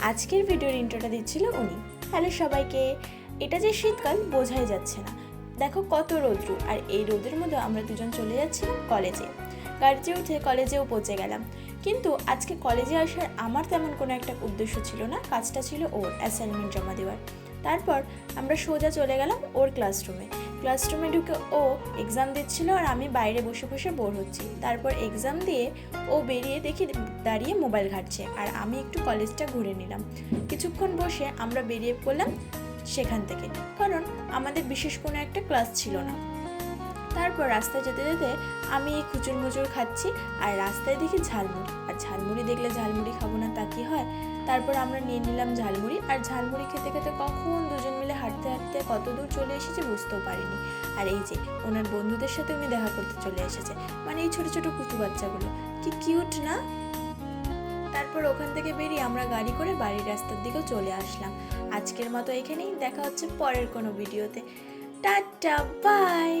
আজকের ভিডিওর ইন্ট্রোটা দিচ্ছিল উনি। হ্যালো সবাইকে। এটা যে শীতকাল বোঝাই যাচ্ছে না, দেখো কত রৌদ্র, আর এই রোদের মধ্যে আমরা দুজন চলে যাচ্ছিলাম কলেজে। গাড়িতে উঠে কলেজেও পৌঁছে গেলাম, কিন্তু আজকে কলেজে আসার আমার তেমন কোনো একটা উদ্দেশ্য ছিল না, কাজটা ছিল ওর অ্যাসাইনমেন্ট জমা দেওয়ার। তারপর আমরা সোজা চলে গেলাম ওর ক্লাসরুমে ঢুকে ও এক্সাম দিচ্ছিল আর আমি বাইরে বসে বসে বোর হচ্ছি। তারপর এক্সাম দিয়ে ও বেরিয়ে দেখি দাঁড়িয়ে মোবাইল ঘাঁটছে, আর আমি একটু কলেজটা ঘুরে নিলাম। কিছুক্ষণ বসে আমরা বেরিয়ে পড়লাম সেখান থেকে, কারণ আমাদের বিশেষ কোনো একটা ক্লাস ছিল না। তারপর রাস্তায় যেতে যেতে আমি খুচুর মুচুর খাচ্ছি, আর রাস্তায় দেখি ঝালমুড়ি, আর ঝালমুড়ি দেখলে ঝালমুড়ি খাবো না তা কি হয়। তারপর আমরা নিয়ে নিলাম ঝালমুড়ি, আর ঝালমুড়ি খেতে খেতে কখন দুজন মিলে হাঁটতে হাঁটতে কত দূর চলে এসেছে বুঝতেও পারিনি। আর এই যে ওনার বন্ধুদের সাথে উনি দেখা করতে চলে এসেছে, মানে এই ছোট ছোট কুচু বাচ্চাগুলো, কি কিউট না। তারপর ওখান থেকে বেরিয়ে আমরা গাড়ি করে বাড়ির রাস্তার দিকেও চলে আসলাম। আজকের মতো এখানেই, দেখা হচ্ছে পরের কোনো ভিডিওতে। Tata, by.